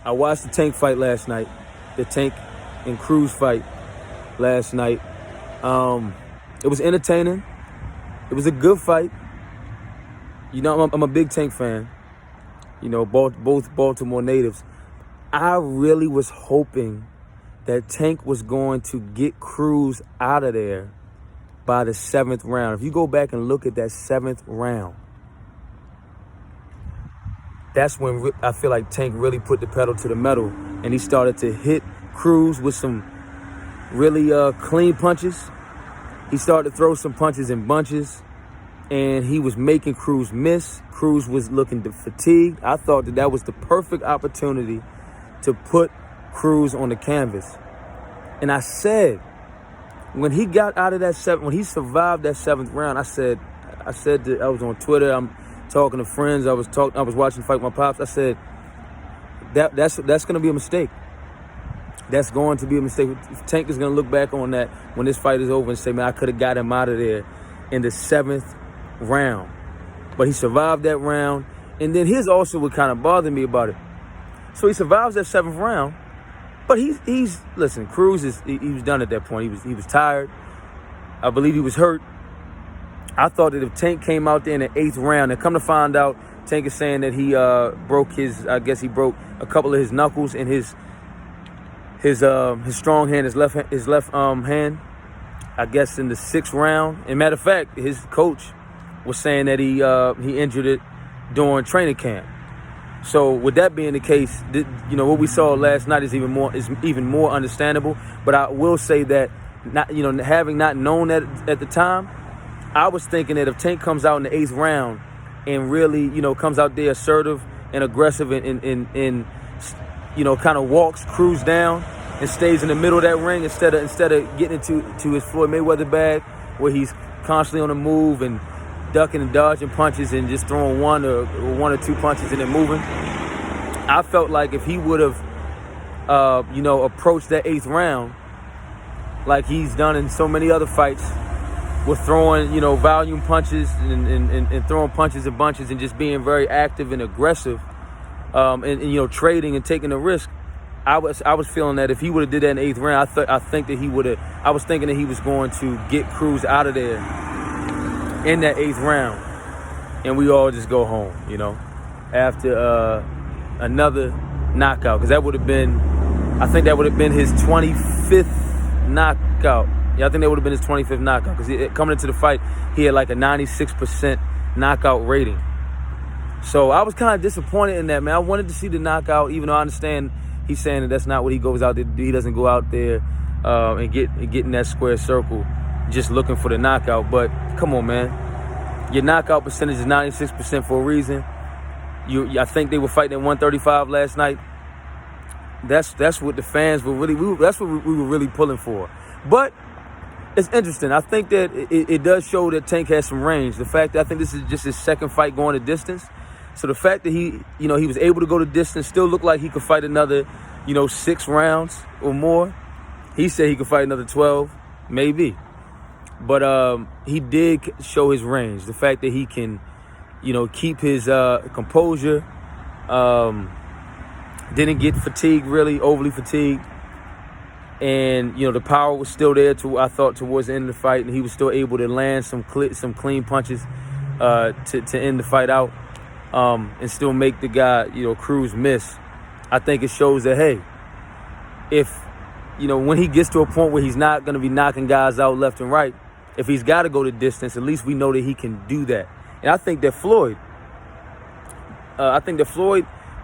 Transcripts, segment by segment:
I watched the Tank fight last night, the Tank and Cruz fight last night. It was entertaining. It was a good fight. You know, I'm a big Tank fan. You know, both Baltimore natives. I really was hoping that Tank was going to get Cruz out of there by the 7th round. If you go back and look at that 7th round, that's when I feel like Tank really put the pedal to the metal, and he started to hit Cruz with some really clean punches. He started to throw some punches in bunches, and he was making Cruz miss. Cruz was looking fatigued. I thought that was the perfect opportunity to put Cruz on the canvas. And I said, when he got out of that when he survived that 7th round, I said that I was on Twitter. I'm talking to friends. I was watching the fight with my pops. I said that's going to be a mistake. That's going to be a mistake. Tank is going to look back on that when this fight is over and say, man, I could have got him out of there in the 7th round. But he survived that round. And then here's also what kind of bothered me about it. So he survives that 7th round, but he's listen, Cruz he was done at that point. He was tired. I believe he was hurt. I thought that if Tank came out there in the 8th round, and come to find out, Tank is saying that he broke a couple of his knuckles in his strong hand, his left hand, I guess in the 6th round. And matter of fact, his coach was saying that he injured it during training camp. So with that being the case, you know, what we saw last night is even more understandable. But I will say that having not known that at the time, I was thinking that if Tank comes out in the 8th round and really, comes out there assertive and aggressive and kind of walks Cruz down and stays in the middle of that ring instead of getting into his Floyd Mayweather bag where he's constantly on the move and ducking and dodging punches and just throwing one or two punches and then moving. I felt like if he would have, approached that 8th round like he's done in so many other fights with throwing, volume punches and throwing punches and bunches and just being very active and aggressive, and trading and taking a risk. I was feeling that if he would have did that in the 8th round, I think that he would have. I was thinking that he was going to get Cruz out of there in that 8th round, and we all just go home, after another knockout, because that would have been, I think that would have been his 25th knockout. Yeah, I think that would have been his 25th knockout, because coming into the fight, he had like a 96% knockout rating. So I was kind of disappointed in that, man. I wanted to see the knockout, even though I understand he's saying that that's not what he goes out there to do. He doesn't go out there and get in that square circle just looking for the knockout. But come on, man. Your knockout percentage is 96% for a reason. I think they were fighting at 135 last night. That's what the fans were really. That's what we were really pulling for. But it's interesting. I think that it does show that Tank has some range. The fact that I think this is just his 2nd fight going to distance. So the fact that he was able to go to distance, still looked like he could fight another, 6 rounds or more. He said he could fight another 12, maybe. But he did show his range. The fact that he can, keep his composure, didn't get fatigued, really overly fatigued. And, the power was still there, I thought, towards the end of the fight. And he was still able to land some clean punches to end the fight out and still make the guy, Cruz, miss. I think it shows that, hey, if, when he gets to a point where he's not going to be knocking guys out left and right, if he's got to go the distance, at least we know that he can do that. And I think that Floyd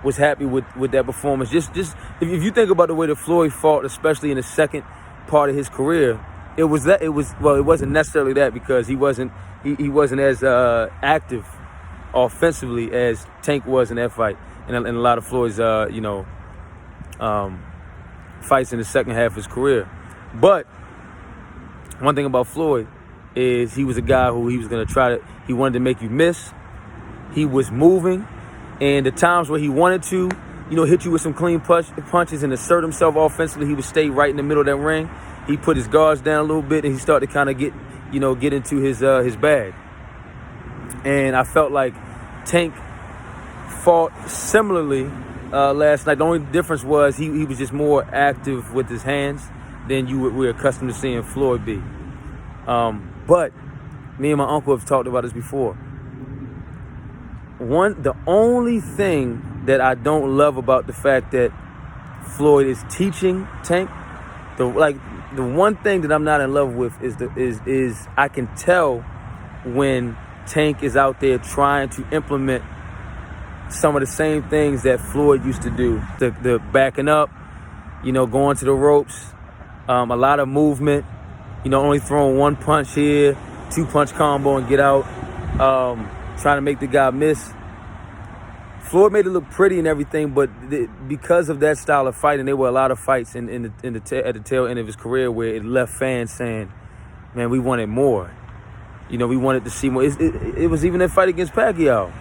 was happy with that performance. Just if you think about the way that Floyd fought, especially in the second part of his career, it wasn't necessarily that, because he wasn't as active offensively as Tank was in that fight, and a lot of Floyd's fights in the second half of his career. But one thing about Floyd is he was a guy who he wanted to make you miss. He was moving, and the times where he wanted to, hit you with some clean punches and assert himself offensively, he would stay right in the middle of that ring. He put his guards down a little bit, and he started to kind of get into his bag. And I felt like Tank fought similarly last night. The only difference was he was just more active with his hands than we're accustomed to seeing Floyd be. But me and my uncle have talked about this before. The only thing that I don't love about the fact that Floyd is teaching Tank, the one thing that I'm not in love with is I can tell when Tank is out there trying to implement some of the same things that Floyd used to do. The backing up, going to the ropes, a lot of movement, only throwing one punch here, 2-punch combo and get out, trying to make the guy miss. Floyd made it look pretty and everything, but because of that style of fighting, there were a lot of fights at the tail end of his career where it left fans saying, man, we wanted more. We wanted to see more. It was even that fight against Pacquiao,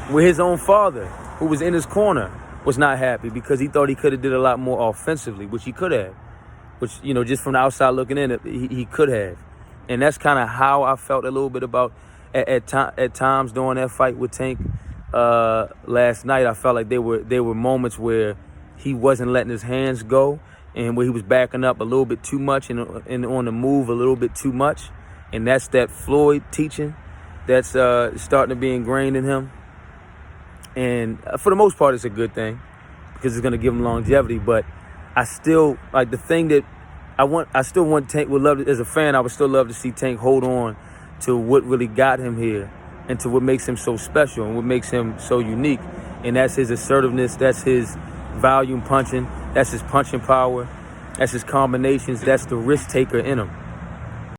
where his own father, who was in his corner, was not happy because he thought he could have did a lot more offensively, which he could have. Which, just from the outside looking in, he could have. And that's kind of how I felt a little bit about at times during that fight with Tank last night. I felt like there were moments where he wasn't letting his hands go and where he was backing up a little bit too much and on the move a little bit too much. And that's that Floyd teaching that's starting to be ingrained in him. And for the most part, it's a good thing because it's going to give him longevity. But I still, the thing that I still want Tank, as a fan, I would still love to see Tank hold on to what really got him here and to what makes him so special and what makes him so unique. And that's his assertiveness, that's his volume punching, that's his punching power, that's his combinations, that's the risk taker in him.